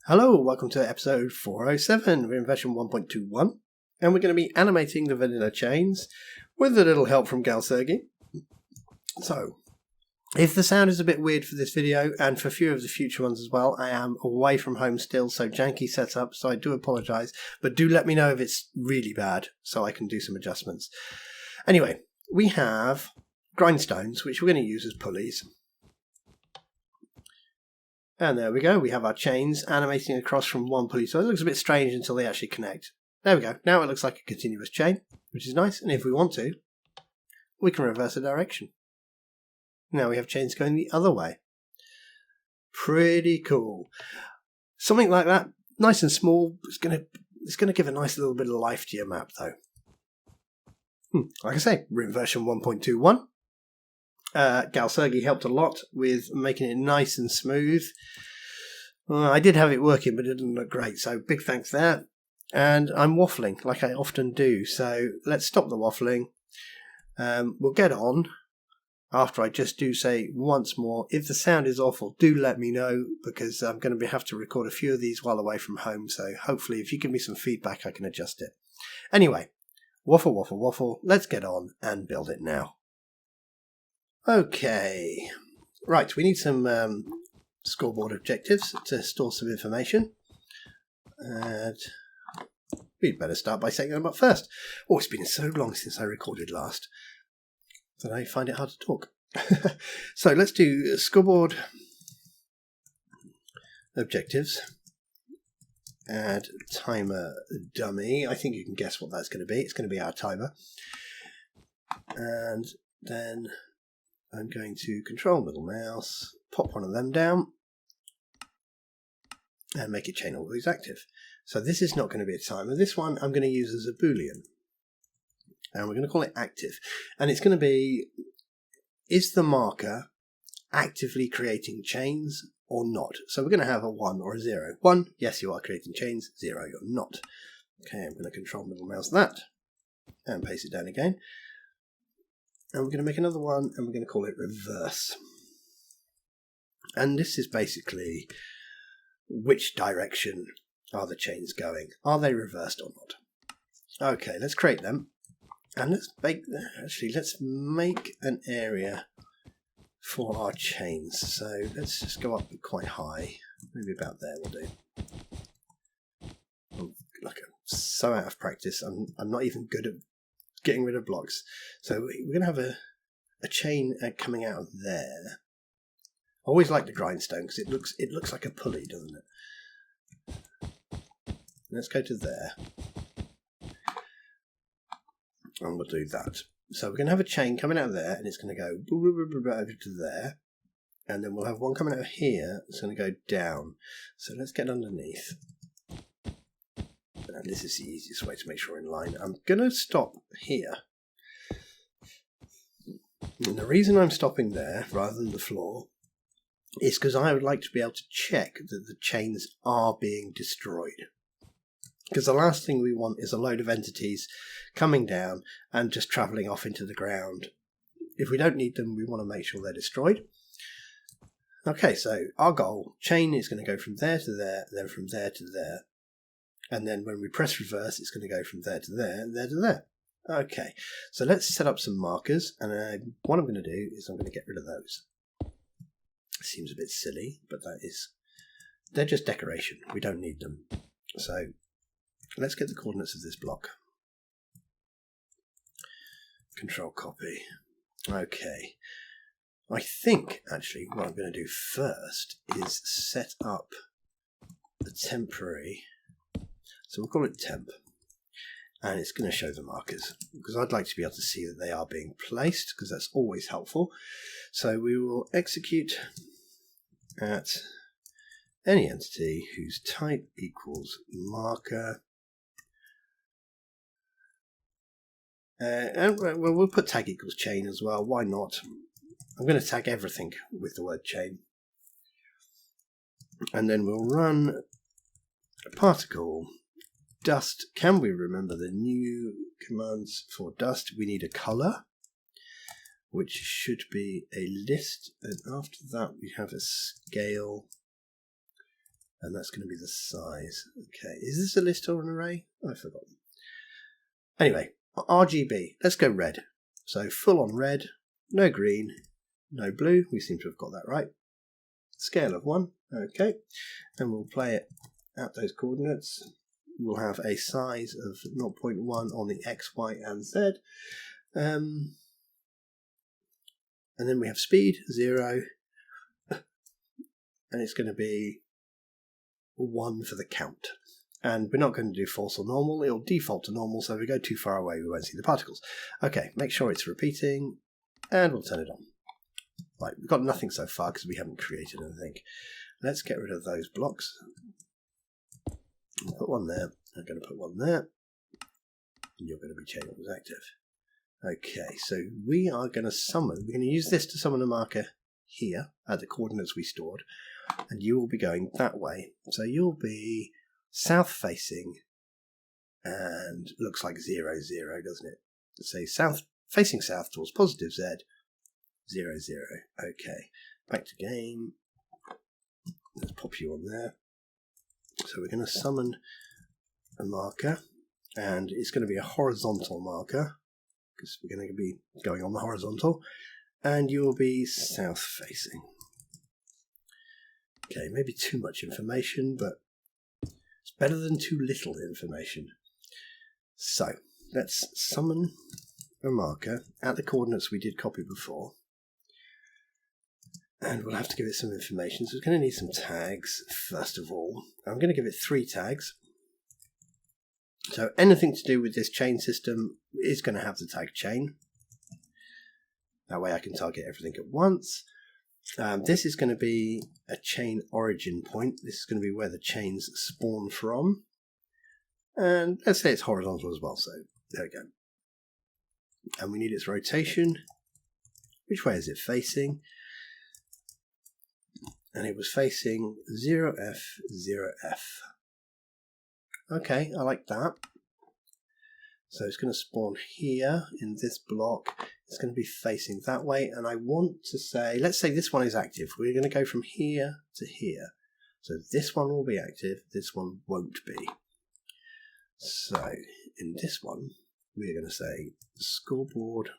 Hello, welcome to episode 407. We're in version 1.21 and we're going to be animating the vanilla chains with a little help from GalSergey. So, if the sound is a bit weird for this video and for a few of the future ones as well, I am away from home still, so janky setup, so I do apologise, but do let me know if it's really bad so I can do some adjustments. Anyway, we have grindstones, which we're going to use as pulleys. And there we go, we have our chains animating across from one pulley. So it looks a bit strange until they actually connect. There we go, now it looks like a continuous chain, which is nice. And if we want to, we can reverse the direction. Now we have chains going the other way. Pretty cool. Something like that, nice and small, it's gonna give a nice little bit of life to your map though. Like I say, we're in version 1.21. GalSergey helped a lot with making it nice and smooth. I did have it working, but it didn't look great, so big thanks there. And I'm waffling, like I often do, so let's stop the waffling. We'll get on after I just do say once more, if the sound is awful, do let me know, because I'm going to have to record a few of these while away from home, so hopefully if you give me some feedback I can adjust it. Anyway, waffle, waffle, waffle, let's get on and build it now. Okay, right, we need some scoreboard objectives to store some information, and we'd better start by setting them up first. Oh, it's been so long since I recorded last that I find it hard to talk. So let's do scoreboard objectives, add timer dummy. I think you can guess what that's going to be. It's going to be our timer, and then I'm going to control middle mouse, pop one of them down, and make it chain always active. So this is not going to be a timer. This one I'm going to use as a boolean, and we're going to call it active. And it's going to be, is the marker actively creating chains or not? So we're going to have a 1 or a 0. 1, yes you are creating chains. 0, you're not. Okay, I'm going to control middle mouse that, and paste it down again. And we're going to make another one, and we're going to call it reverse. And this is basically which direction are the chains going? Are they reversed or not? Okay, let's create them. And let's make an area for our chains. So let's just go up quite high. Maybe about there will do. Oh, look, I'm so out of practice. I'm not even good at getting rid of blocks. So we're going to have a chain coming out of there. I always like the grindstone because it looks like a pulley, doesn't it? Let's go to there. And we'll do that. So we're going to have a chain coming out of there, and it's going to go over to there. And then we'll have one coming out of here. It's going to go down. So let's get underneath. And this is the easiest way to make sure we're in line. I'm going to stop here. And the reason I'm stopping there rather than the floor is because I would like to be able to check that the chains are being destroyed. Because the last thing we want is a load of entities coming down and just travelling off into the ground. If we don't need them, we want to make sure they're destroyed. Okay, so our goal, chain is going to go from there to there, then from there to there. And then when we press reverse, it's going to go from there to there, and there to there. Okay, so let's set up some markers. And what I'm going to do is I'm going to get rid of those. Seems a bit silly, but they're just decoration. We don't need them. So let's get the coordinates of this block. Control copy. Okay. I think, actually, what I'm going to do first is set up the temporary. So we'll call it temp, and it's going to show the markers, because I'd like to be able to see that they are being placed, because that's always helpful. So we will execute at any entity whose type equals marker. And we'll put tag equals chain as well. Why not? I'm going to tag everything with the word chain. And then we'll run a particle dust. Can we remember the new commands for dust? We need a color, which should be a list, and after that we have a scale And that's going to be the size. Okay, is this a list or an array? I've forgotten. Anyway, RGB, let's go red. So full on red, no green, no blue. We seem to have got that right. Scale of 1, okay. And we'll play it at those coordinates. We'll have a size of 0.1 on the X, Y, and Z. And then we have speed, 0. And it's going to be 1 for the count. And we're not going to do false or normal. It'll default to normal, so if we go too far away, we won't see the particles. Okay, make sure it's repeating, and we'll turn it on. Right, we've got nothing so far because we haven't created anything. Let's get rid of those blocks. I'll put one there. I'm going to put one there. And you're going to be changed as active. Okay, so we are going to summon. We're going to use this to summon a marker here at the coordinates we stored. And you will be going that way. So you'll be south facing. And it looks like 0, 0, doesn't it? Say south, facing south towards positive Z. 0, 0. Okay, back to game. Let's pop you on there. So we're going to summon a marker, and it's going to be a horizontal marker because we're going to be going on the horizontal, and you'll be south facing. Okay, maybe too much information, but it's better than too little information. So let's summon a marker at the coordinates we did copy before. And we'll have to give it some information. So it's going to need some tags, first of all. I'm going to give it 3 tags. So anything to do with this chain system is going to have the tag chain. That way I can target everything at once. This is going to be a chain origin point. This is going to be where the chains spawn from. And let's say it's horizontal as well. So there we go. And we need its rotation. Which way is it facing? And it was facing 0F, 0F. Okay, I like that. So it's going to spawn here in this block. It's going to be facing that way. And I want to say, let's say this one is active. We're going to go from here to here. So this one will be active. This one won't be. So in this one, we're going to say scoreboard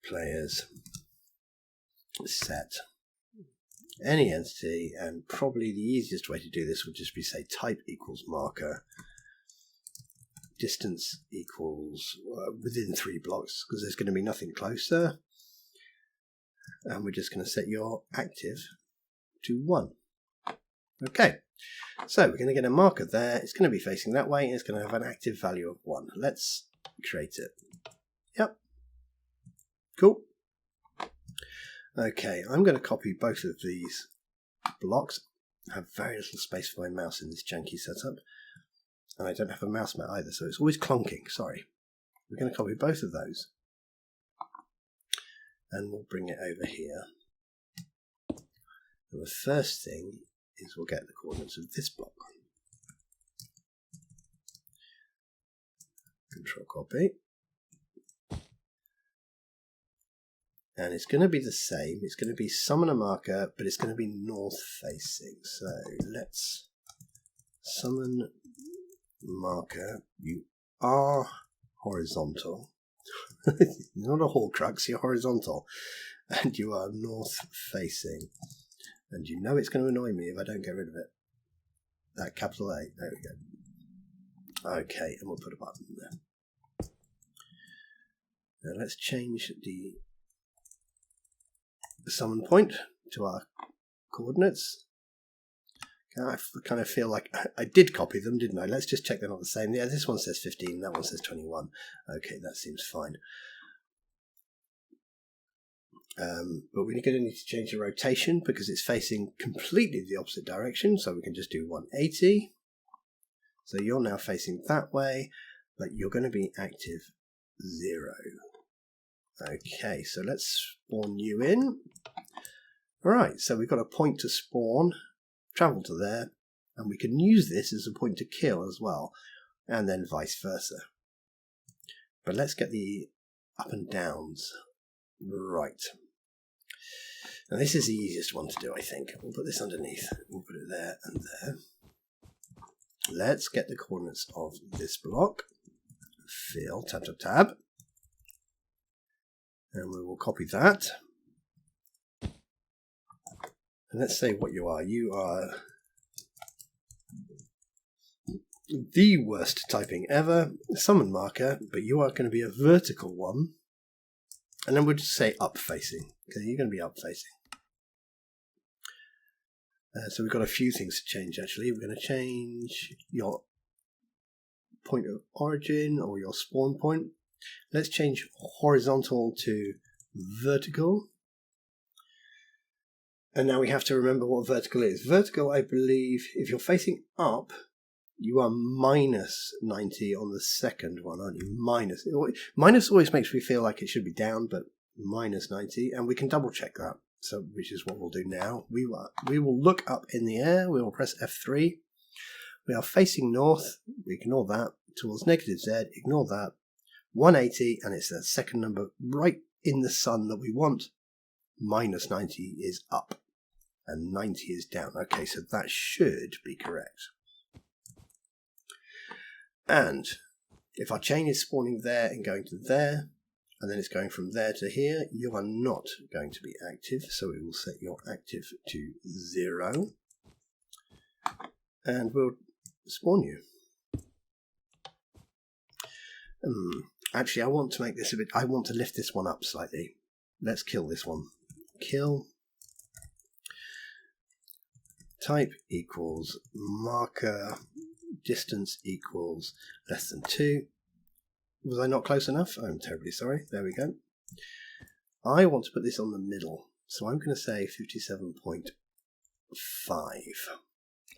players set any entity, and probably the easiest way to do this would just be say type equals marker, distance equals within 3 blocks because there's going to be nothing closer, and we're just going to set your active to 1. Okay, so we're going to get a marker there. It's going to be facing that way, and it's going to have an active value of 1. Let's create it. Yep, cool. Okay, I'm going to copy both of these blocks. I have very little space for my mouse in this janky setup. And I don't have a mouse mat either, so it's always clonking, sorry. We're going to copy both of those. And we'll bring it over here. And the first thing is we'll get the coordinates of this block. Control copy. And it's going to be the same. It's going to be summon a marker, but it's going to be north facing. So let's summon marker. You are horizontal. You're not a Horcrux, you're horizontal. And you are north facing. And you know it's going to annoy me if I don't get rid of it. That capital A. There we go. Okay, and we'll put a button there. Now let's change the summon point to our coordinates. I kind of feel like I did copy them, didn't I? Let's just check they're not the same. Yeah, this one says 15, that one says 21. Okay, that seems fine. But we're going to need to change the rotation because it's facing completely the opposite direction. So we can just do 180. So you're now facing that way, but you're going to be active 0. Okay, so let's spawn you in. Alright, so we've got a point to spawn, travel to there, and we can use this as a point to kill as well, and then vice versa. But let's get the up and downs right. Now this is the easiest one to do, I think. We'll put this underneath. We'll put there and there. Let's get the coordinates of this block. Fill, tab, tab, tab. And we will copy that. And let's say what you are. You are the worst typing ever, summon marker, but you are going to be a vertical one. And then we'll just say up facing. Okay, you're going to be up facing. So we've got a few things to change actually. We're going to change your point of origin or your spawn point. Let's change horizontal to vertical. And now we have to remember what vertical is. Vertical, I believe, if you're facing up, you are minus 90 on the second one, aren't you? Minus always makes me feel like it should be down, but minus 90. And we can double check that, so which is what we'll do now. We will look up in the air. We will press F3. We are facing north. We ignore that. Towards negative Z, ignore that. 180, and it's the second number right in the sun that we want. Minus 90 is up, and 90 is down. Okay, so that should be correct. And if our chain is spawning there and going to there, and then it's going from there to here, you are not going to be active. So we will set your active to 0. And we'll spawn you. Actually, I want to make this a bit, I want to lift this one up slightly. Let's kill this one. Kill. Type equals marker. Distance equals less than 2. Was I not close enough? I'm terribly sorry. There we go. I want to put this on the middle. So I'm going to say 57.5.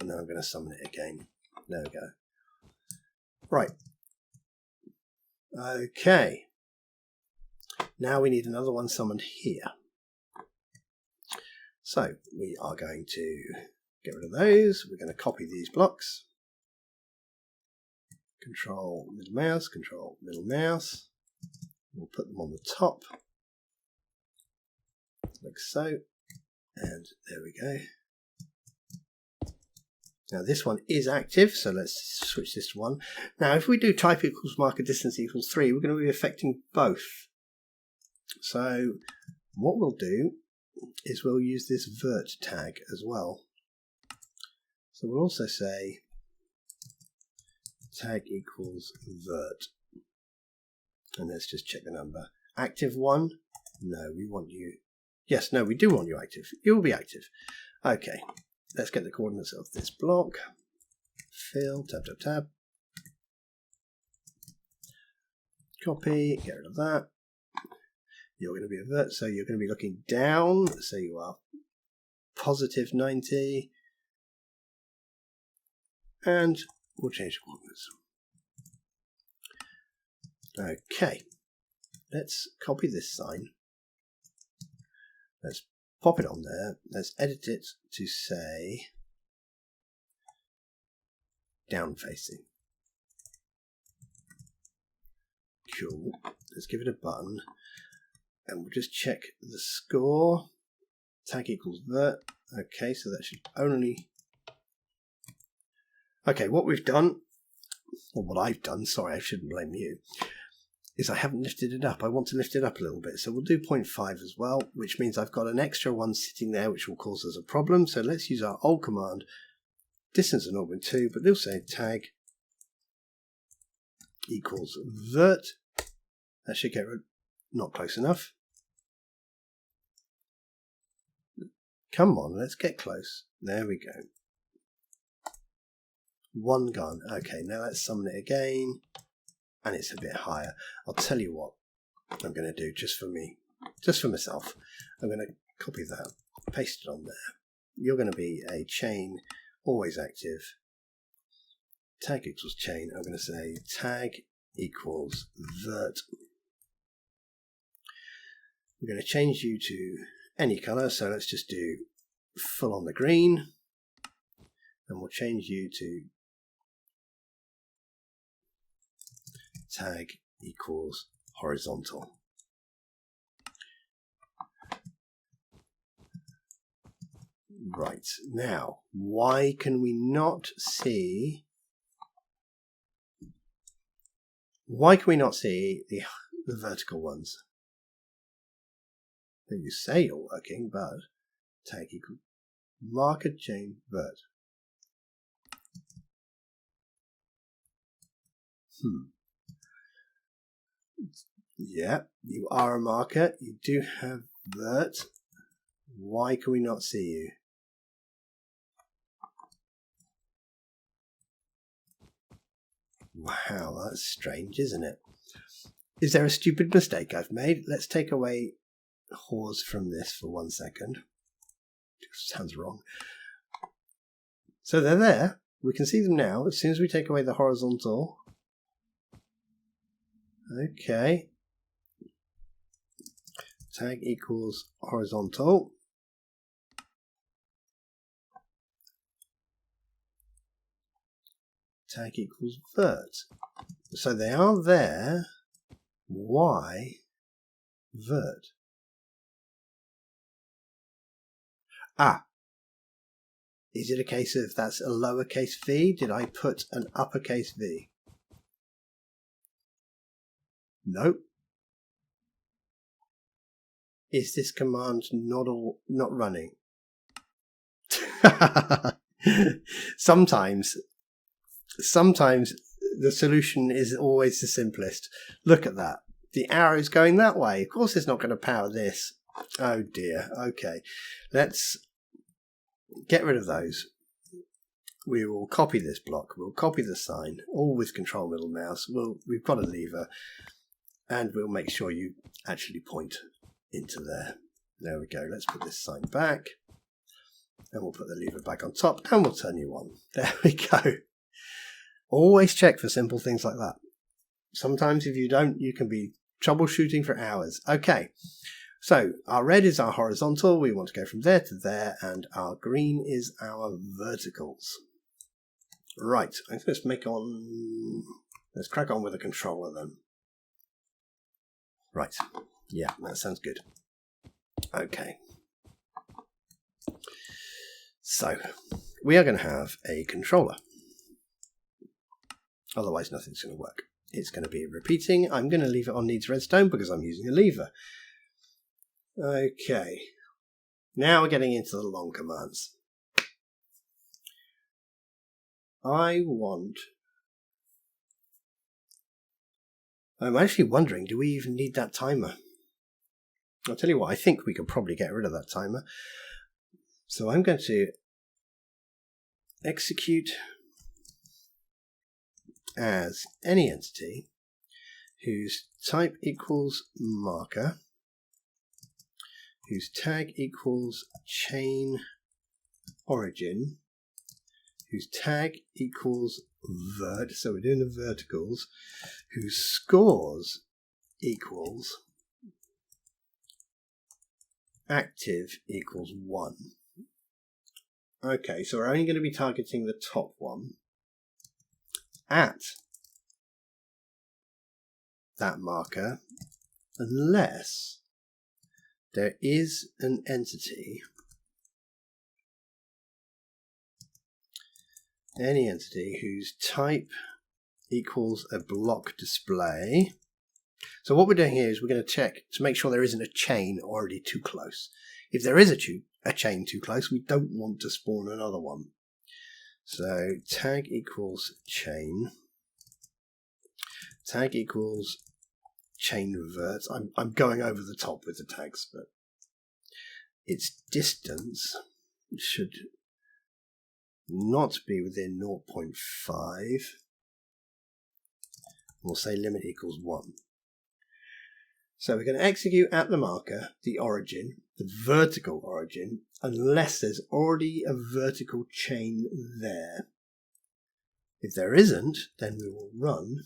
And then I'm going to summon it again. There we go. Right. Okay. Now we need another one summoned here. So we are going to get rid of those. We're going to copy these blocks. Control middle mouse, control middle mouse. We'll put them on the top, like so, and there we go. Now this one is active, so let's switch this to 1. Now if we do type equals marker distance equals 3, we're going to be affecting both. So what we'll do is we'll use this vert tag as well. So we'll also say tag equals vert. And let's just check the number. Active 1? No, we want you. Yes, no, we do want you active. You will be active. Okay, let's get the coordinates of this block. Fill, tab, tab, tab. Copy, get rid of that. You're going to be a vert, so you're going to be looking down. So you are positive 90. And we'll change the coordinates. Okay, let's copy this sign. Let's pop it on there. Let's edit it to say down facing. Cool. Let's give it a button. And we'll just check the score. Tag equals vert. Okay, so that should only... Okay, what we've done, or what I've done, sorry, I shouldn't blame you, is I haven't lifted it up. I want to lift it up a little bit. So we'll do 0.5 as well, which means I've got an extra one sitting there, which will cause us a problem. So let's use our old command, distance and augment 2, but they'll say tag equals vert. That should get rid, not close enough. Come on, let's get close. There we go. 1 gone. Okay, now let's summon it again. And it's a bit higher. I'll tell you what I'm going to do just for me, just for myself. I'm going to copy that, paste it on there. You're going to be a chain, always active. Tag equals chain. I'm going to say tag equals vert. We're going to change you to any color. So let's just do full on the green. And we'll change you to tag equals horizontal. Right, now, why can we not see... Why can we not see the vertical ones? You say you're working, but tag equal marker chain vert. Yeah, you are a marker. You do have vert. Why can we not see you? Wow, that's strange, isn't it? Is there a stupid mistake I've made? Let's take away hors from this for 1 second. Sounds wrong. So they're there. We can see them now as soon as we take away the horizontal. Okay. Tag equals horizontal. Tag equals vert. So they are there. Why vert? Ah. Is it a case of that's a lowercase v? Did I put an uppercase v? Nope. Is this command not running? Sometimes the solution is always the simplest. Look at that. The arrow's going that way. Of course it's not going to power this. Oh dear. Okay. Let's get rid of those. We will copy this block. We'll copy the sign, all with control middle mouse. We've got a lever, and we'll make sure you actually point into there. There we go. Let's put this sign back, and we'll put the lever back on top, and we'll turn you on. There we go. Always check for simple things like that. Sometimes if you don't, you can be troubleshooting for hours. Okay. So our red is our horizontal. We want to go from there to there, and our green is our verticals. Right. Let's crack on with the controller then. Right. Yeah, that sounds good. Okay. So we are going to have a controller. Otherwise, nothing's going to work. It's going to be repeating. I'm going to leave it on needs redstone because I'm using a lever. Okay. Now we're getting into the long commands. I'm actually wondering, do we even need that timer? I'll tell you what, I think we could probably get rid of that timer. So I'm going to execute as any entity whose type equals marker, whose tag equals chain origin, whose tag equals vert, so we're doing the verticals, whose scores equals active equals 1. Okay, so we're only going to be targeting the top one at that marker unless there is an entity, any entity whose type equals a block display. So what we're doing here is we're going to check to make sure there isn't a chain already too close. If there is a chain too close, we don't want to spawn another one. So tag equals chain. Tag equals chain vert. I'm going over the top with the tags, but its distance should not be within 0.5. We'll say limit equals 1. So we're going to execute at the marker the origin, the vertical origin, unless there's already a vertical chain there. If there isn't, then we will run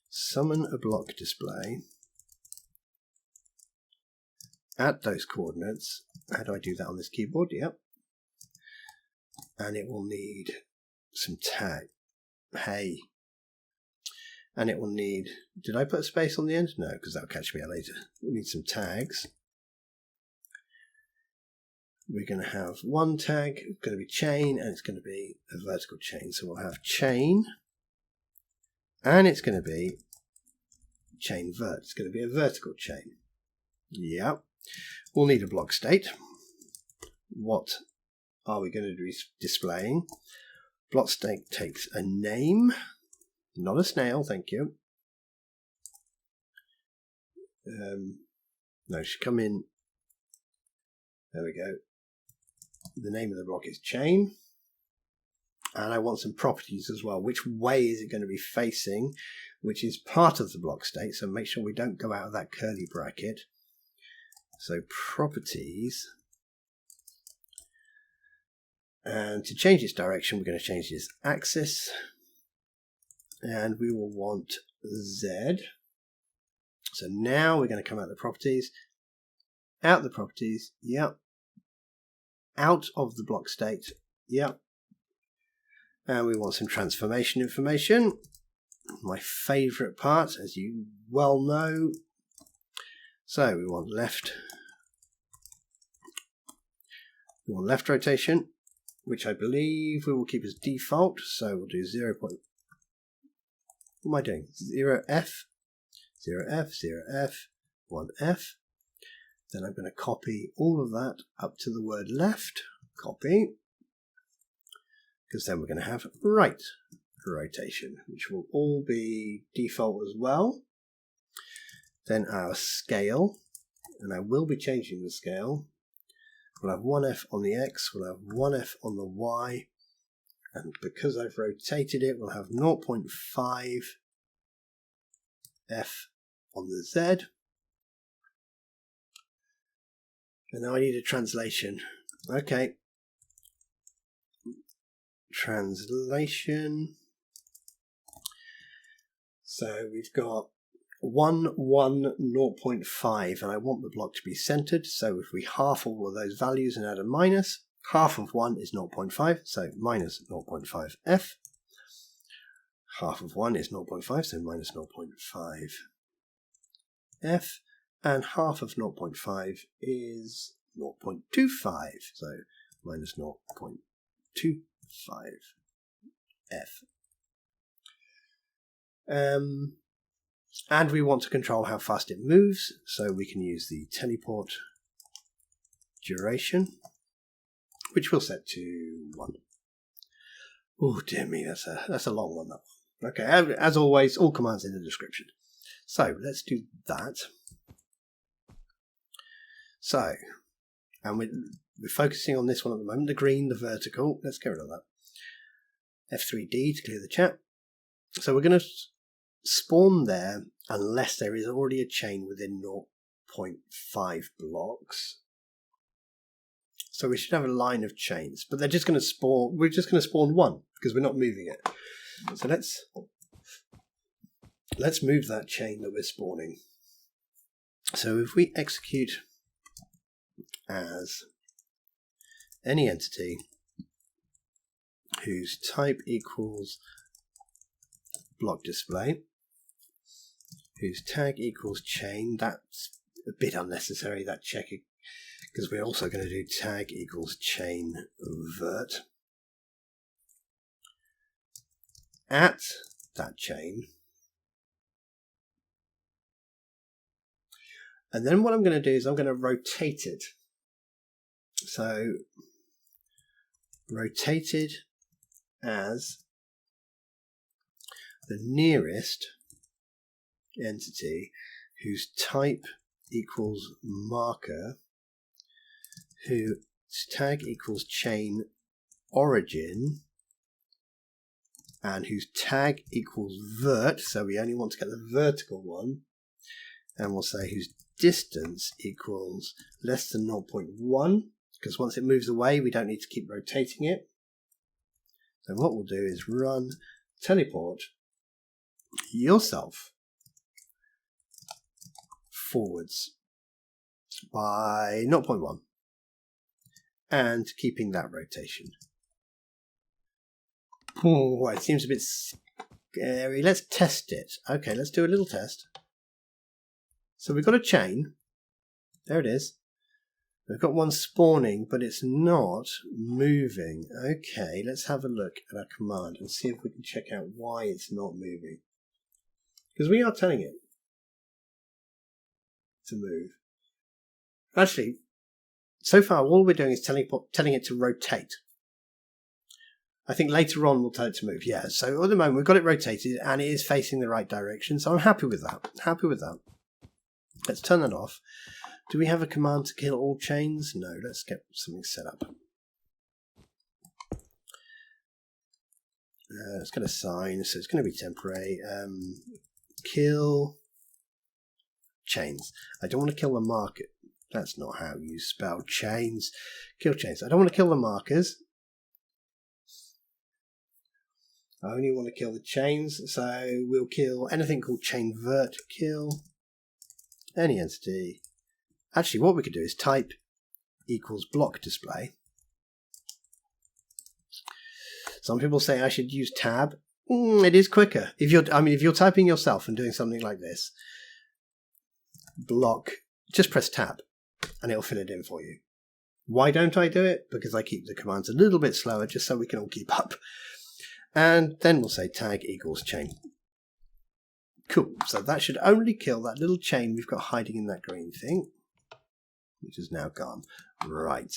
summon a block display at those coordinates. How do I do that on this keyboard? Yep. And it will need some tag. Hey. And it will need, did I put a space on the end? No, because that'll catch me out later. We need some tags. we're going to have one tag, it's going to be chain, and it's going to be a vertical chain. So we'll have chain, and it's going to be chain vert. It's going to be a vertical chain. Yep. We'll need a block state. What are we going to be displaying? Block state takes a name, not a snail, thank you. No, it should come in. There we go. The name of the block is chain. And I want some properties as well. Which way is it going to be facing, which is part of the block state. So make sure we don't go out of that curly bracket. So properties. And to change its direction, we're going to change this axis. And we will want Z. So now we're going to come out the properties. Out the properties. Yep. Out of the block state. Yep. And we want some transformation information. My favourite part, as you well know. So we want left. We want left rotation, which I believe we will keep as default. So we'll do 0. What am I doing? 0F, 0F, 0F, 1F. Then I'm going to copy all of that up to the word left. Copy. Because then we're going to have right rotation, which will all be default as well. Then our scale, and I will be changing the scale. We'll have 1F on the X, we'll have 1F on the Y, and because I've rotated it, we'll have 0.5 F on the Z. And now I need a translation. Okay. Translation. So we've got 1, 1, 0.5, and I want the block to be centered. So if we half all of those values and add a minus, half of 1 is 0.5, so minus 0.5 F. Half of 1 is 0.5, so minus 0.5 F. And half of 0.5 is 0.25, so minus 0.25 F. And we want to control how fast it moves, so we can use the teleport duration, which we'll set to 1. Oh dear me, that's a long one, that one. Okay, as always, all commands in the description. So let's do that. So, and we're focusing on this one at the moment, the green, the vertical. Let's get rid of that. F3D to clear the chat. So we're going to spawn there unless there is already a chain within 0.5 blocks. So we should have a line of chains, but they're just going to spawn. We're just going to spawn 1 because we're not moving it. So let's move that chain that we're spawning. So if we execute as any entity whose type equals block display, whose tag equals chain, that's a bit unnecessary, that check, because we're also going to do tag equals chain vert. At that chain. And then what I'm going to do is I'm going to rotate it. So rotated as the nearest entity whose type equals marker, whose tag equals chain origin, and whose tag equals vert, so we only want to get the vertical one, and we'll say whose distance equals less than 0.1, because once it moves away we don't need to keep rotating it. So what we'll do is run teleport yourself forwards by 0.1 and keeping that rotation. Oh, it seems a bit scary. Let's test it. Okay, let's do a little test. So we've got a chain. There it is. We've got one spawning, but it's not moving. Okay, let's have a look at our command and see if we can check out why it's not moving. Because we are telling it to move. Actually, so far all we're doing is telling it to rotate. I think later on we'll tell it to move. Yeah, so at the moment we've got it rotated and it is facing the right direction. So I'm happy with that. Happy with that. Let's turn that off. Do we have a command to kill all chains? No, let's get something set up. Let's get a sign, so it's going to be temporary. Kill chains. I don't want to kill the marker. That's not how you spell chains. Kill chains. I don't want to kill the markers. I only want to kill the chains, so we'll kill anything called chain vert. Kill any entity. Actually, what we could do is type equals block display. Some people say I should use tab. It is quicker. If you're typing yourself and doing something like this, block, just press tab and it'll fill it in for you. Why don't I do it? Because I keep the commands a little bit slower just so we can all keep up. And then we'll say tag equals chain. Cool. So that should only kill that little chain we've got hiding in that green thing, which is now gone. Right.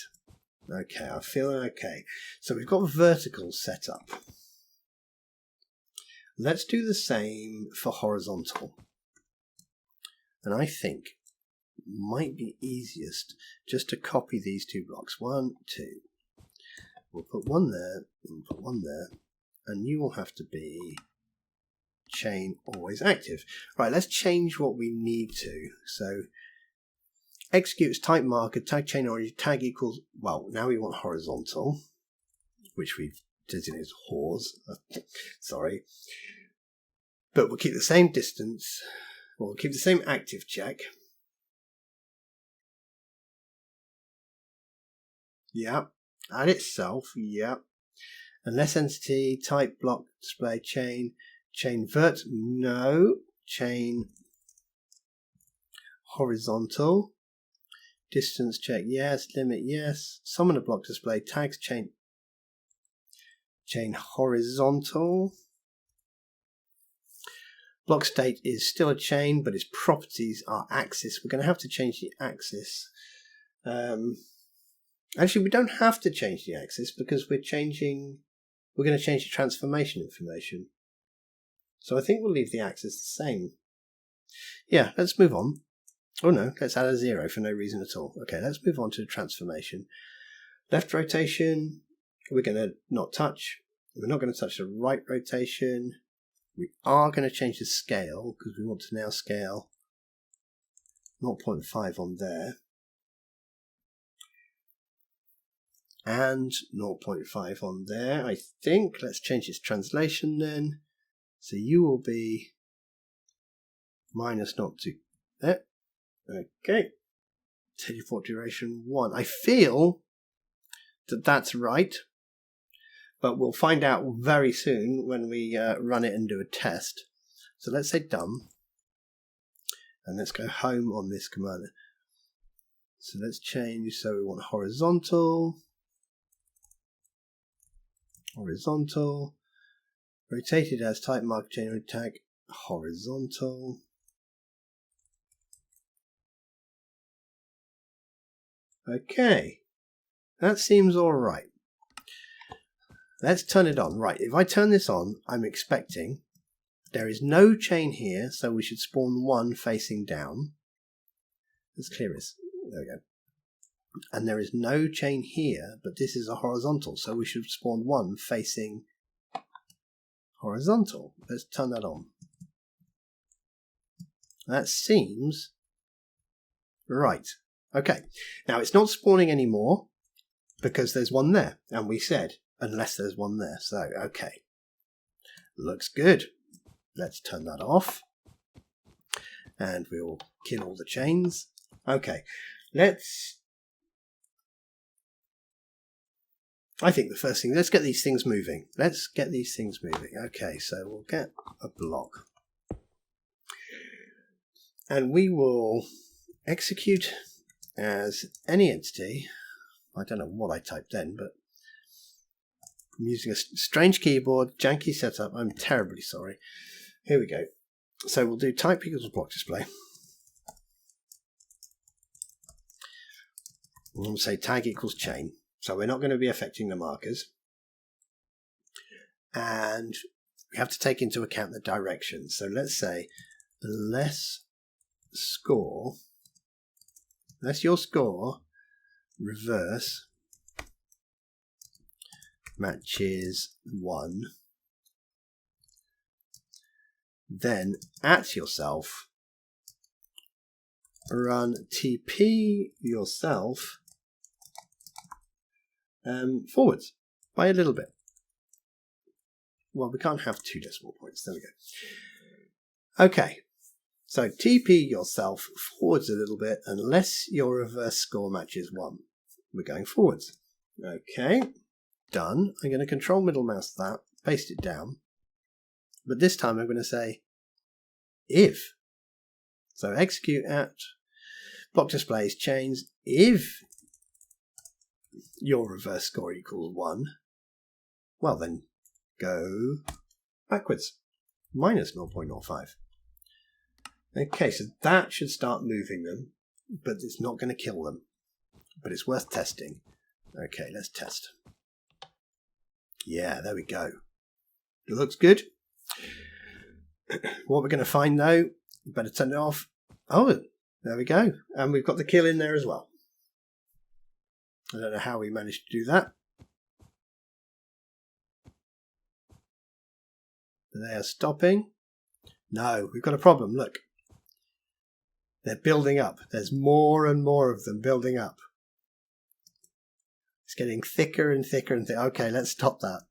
Okay, I'm feeling okay. So we've got verticals set up. Let's do the same for horizontal. And I think it might be easiest just to copy these two blocks. 1, 2. We'll put one there and put one there. And you will have to be chain always active. Right, let's change what we need to. So executes type marker, tag chain origin, tag equals, well, now we want horizontal, which we've designated as hors. Sorry. But we'll keep the same distance. We'll keep the same active check. Yeah. Add itself. Yeah. Unless entity, type block, display chain, chain vert, no. Chain horizontal. Distance check, yes. Limit, yes. Summon a block display, tags chain horizontal. Block state is still a chain, but its properties are axis. We're going to have to change the axis. Actually, we don't have to change the axis because we're going to change the transformation information. So I think we'll leave the axis the same. Yeah, let's move on. Oh no, let's add a 0 for no reason at all. Okay, let's move on to the transformation. Left rotation, we're going to not touch. We're not going to touch the right rotation. We are going to change the scale because we want to now scale 0.5 on there. And 0.5 on there, I think. Let's change its translation then. So you will be minus 0.2 there. Okay. Teleport duration 1. I feel that that's right, but we'll find out very soon when we run it and do a test. So let's say done. And let's go home on this command. So let's change, so we want horizontal. Horizontal. Rotated as type marker chain tag horizontal. Okay. That seems alright. Let's turn it on. Right, if I turn this on, I'm expecting there is no chain here, so we should spawn one facing down. Let's clear this. There we go. And there is no chain here, but this is a horizontal, so we should spawn one facing horizontal. Let's turn that on. That seems right. Okay, now it's not spawning anymore because there's one there, and we said unless there's one there. So, okay, looks good. Let's turn that off, and we'll kill all the chains. Okay, I think the first thing, let's get these things moving. Let's get these things moving. Okay, so we'll get a block. And we will execute as any entity. I don't know what I typed then, but I'm using a strange keyboard, janky setup. I'm terribly sorry. Here we go. So we'll do type equals block display. And we'll say tag equals chain. So we're not going to be affecting the markers. And we have to take into account the direction. So let's say unless your score reverse matches 1, then at yourself run TP yourself forwards by a little bit. Well, we can't have 2 decimal points. There we go. Okay, so TP yourself forwards a little bit unless your reverse score matches 1. We're going forwards. Okay, done. I'm going to control middle mouse that, paste it down. But this time I'm going to say if. So execute at block displays chains if your reverse score equals 1. Well then, go backwards, minus 0.05. Okay, so that should start moving them, but it's not going to kill them. But it's worth testing. Okay, let's test. Yeah, there we go. It looks good. What we're going to find though, better turn it off. Oh, there we go. And we've got the kill in there as well. I don't know how we managed to do that. They are stopping. No, we've got a problem. Look. They're building up. There's more and more of them building up. It's getting thicker and thicker and thicker. Okay, let's stop that.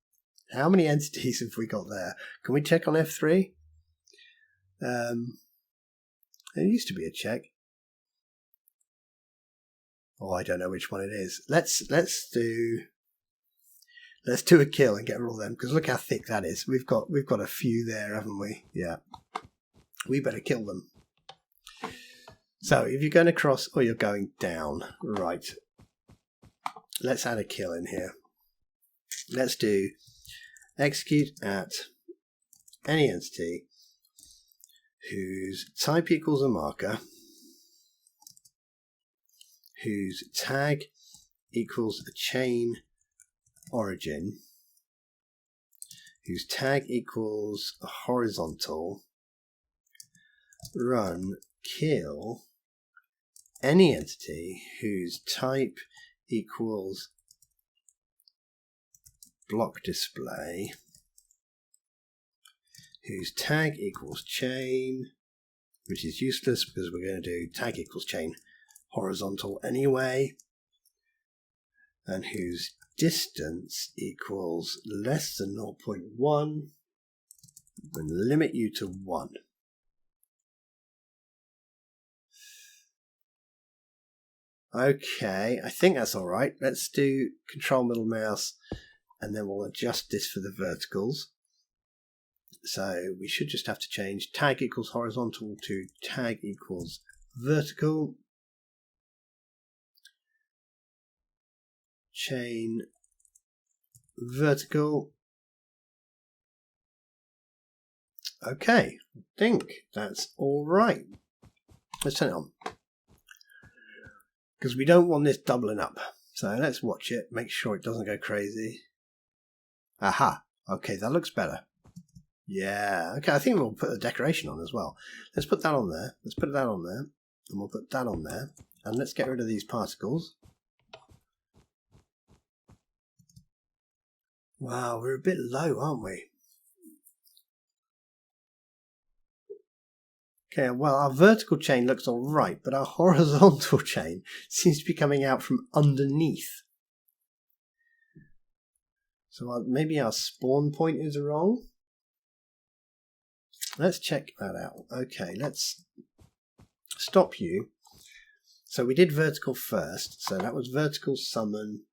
How many entities have we got there? Can we check on F3? There used to be a check. Oh, I don't know which one it is. Let's do a kill and get rid of them, because look how thick that is. We've got a few there, haven't we? Yeah. We better kill them. So if you're going across or you're going down, right. Let's add a kill in here. Let's do execute at any entity whose type equals a marker, whose tag equals a chain origin, whose tag equals a horizontal, run kill any entity whose type equals block display, whose tag equals chain, which is useless because we're going to do tag equals chain horizontal anyway, and whose distance equals less than 0.1, and limit you to 1. Okay, I think that's all right. Let's do control middle mouse and then we'll adjust this for the verticals. So we should just have to change tag equals horizontal to tag equals vertical. Chain vertical. Okay, I think that's all right. Let's turn it on, because we don't want this doubling up. So let's watch it, make sure it doesn't go crazy. Aha, okay, that looks better. Yeah, okay, I think we'll put a decoration on as well. Let's put that on there, let's put that on there, and we'll put that on there. And let's get rid of these particles. Wow, we're a bit low, aren't we? Okay, well, our vertical chain looks all right, but our horizontal chain seems to be coming out from underneath. So maybe our spawn point is wrong. Let's check that out. Okay, let's stop you. So we did vertical first. So that was vertical summon,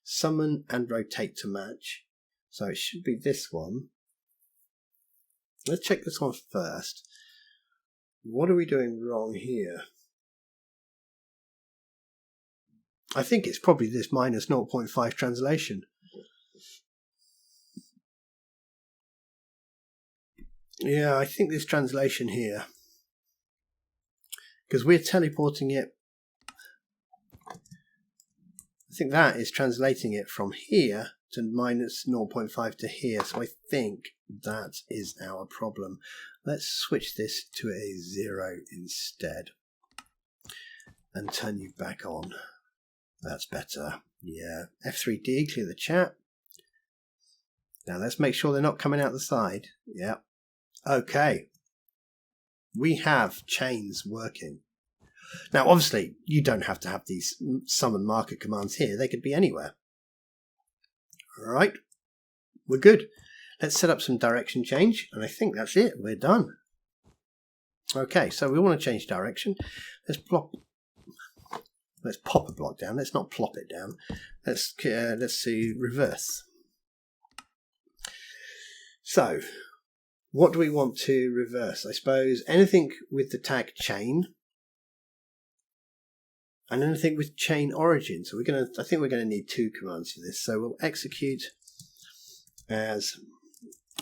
summon and rotate to match. So it should be this one. Let's check this one first. What are we doing wrong here? I think it's probably this minus 0.5 translation. Yeah, I think this translation here, because we're teleporting it, I think that is translating it from here to minus 0.5 to here. So I think that is our problem. Let's switch this to a 0 instead and turn you back on. That's better. Yeah. F3D, clear the chat. Now let's make sure they're not coming out the side. Yeah. Okay. We have chains working. Now, obviously, you don't have to have these summon marker commands here. They could be anywhere. All right. We're good. Let's set up some direction change. And I think that's it. We're done. Okay. So we want to change direction. Let's pop a block down. Let's not plop it down. Let's see reverse. So what do we want to reverse? I suppose anything with the tag chain and anything with chain origin. So I think we're going to need two commands for this. So we'll execute as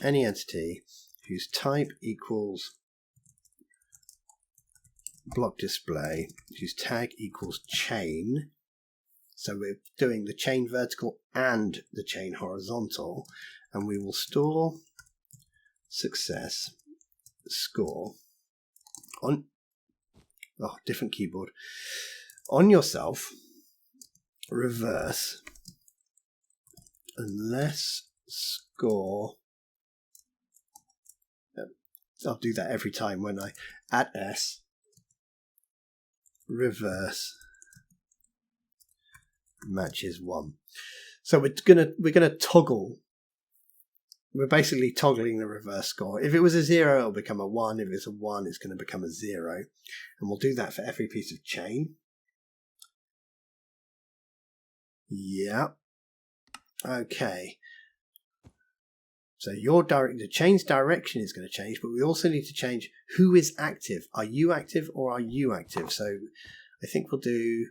any entity whose type equals block display, whose tag equals chain. So we're doing the chain vertical and the chain horizontal, and we will store success score on different keyboard on yourself reverse unless score. I'll do that every time when I at S reverse matches 1. So we're gonna toggle. We're basically toggling the reverse score. If it was a 0, it'll become a 1. If it's a 1, it's going to become a 0. And we'll do that for every piece of chain. Yeah. Okay. So the chain's direction is going to change, but we also need to change who is active. Are you active or are you active? So I think we'll do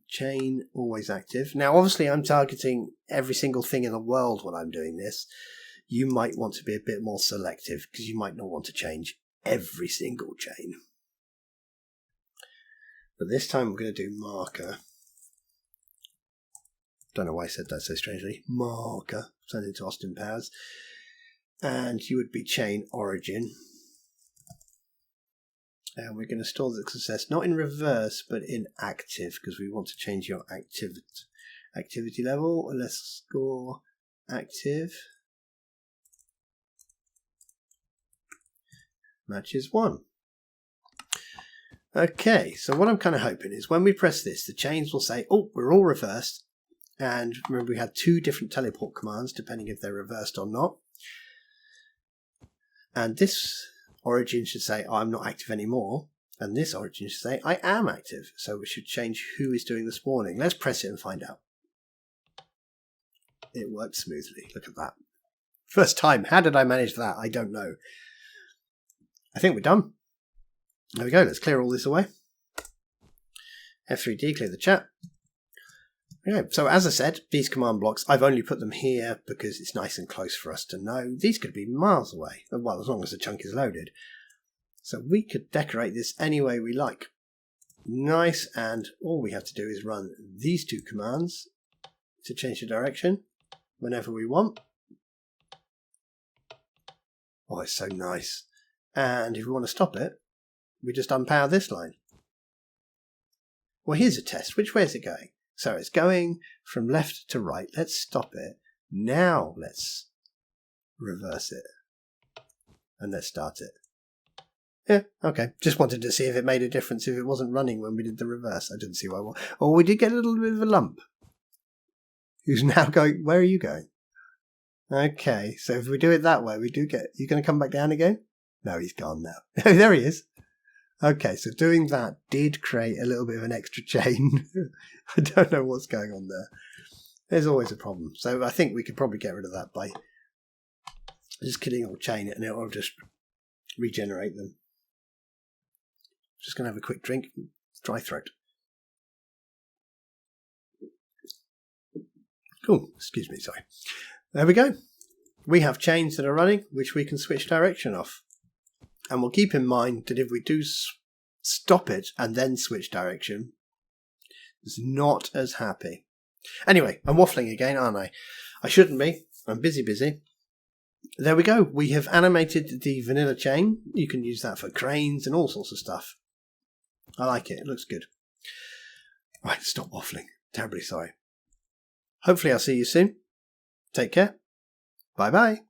chain always active. Now, obviously, I'm targeting every single thing in the world when I'm doing this. You might want to be a bit more selective because you might not want to change every single chain. But this time we're going to do marker. Don't know why I said that so strangely. Marker. Turn into Austin Powers. And you would be chain origin. And we're going to store the success not in reverse but in active because we want to change your activity level. Let's score active matches 1. Okay, so what I'm kind of hoping is when we press this, the chains will say, oh, we're all reversed. And remember, we had 2 different teleport commands depending if they're reversed or not. And this origin should say, I'm not active anymore. And this origin should say, I am active. So we should change who is doing the spawning. Let's press it and find out. It worked smoothly. Look at that. First time. How did I manage that? I don't know. I think we're done. There we go. Let's clear all this away. F3D, clear the chat. Okay, so as I said, these command blocks, I've only put them here because it's nice and close for us to know. These could be miles away, well, as long as the chunk is loaded. So we could decorate this any way we like. Nice, and all we have to do is run these 2 commands to change the direction whenever we want. Oh, it's so nice. And if we want to stop it, we just unpower this line. Well, here's a test. Which way is it going? So it's going from left to right. Let's stop it. Now let's reverse it. And let's start it. Yeah, okay. Just wanted to see if it made a difference if it wasn't running when we did the reverse. I didn't see why. Oh, we did get a little bit of a lump. Who's now going, where are you going? Okay, so if we do it that way, we do get, you going to come back down again? No, he's gone now. There he is. Okay, so doing that did create a little bit of an extra chain. I don't know what's going on there. There's always a problem. So I think we could probably get rid of that by just killing or chain it and it'll just regenerate them. Just going to have a quick drink. Dry throat. Oh, excuse me, sorry. There we go. We have chains that are running, which we can switch direction of. And we'll keep in mind that if we do stop it and then switch direction, it's not as happy. Anyway, I'm waffling again, aren't I? I shouldn't be. I'm busy. There we go. We have animated the vanilla chain. You can use that for cranes and all sorts of stuff. I like it. It looks good. Right, stop waffling. Terribly sorry. Hopefully I'll see you soon. Take care. Bye-bye.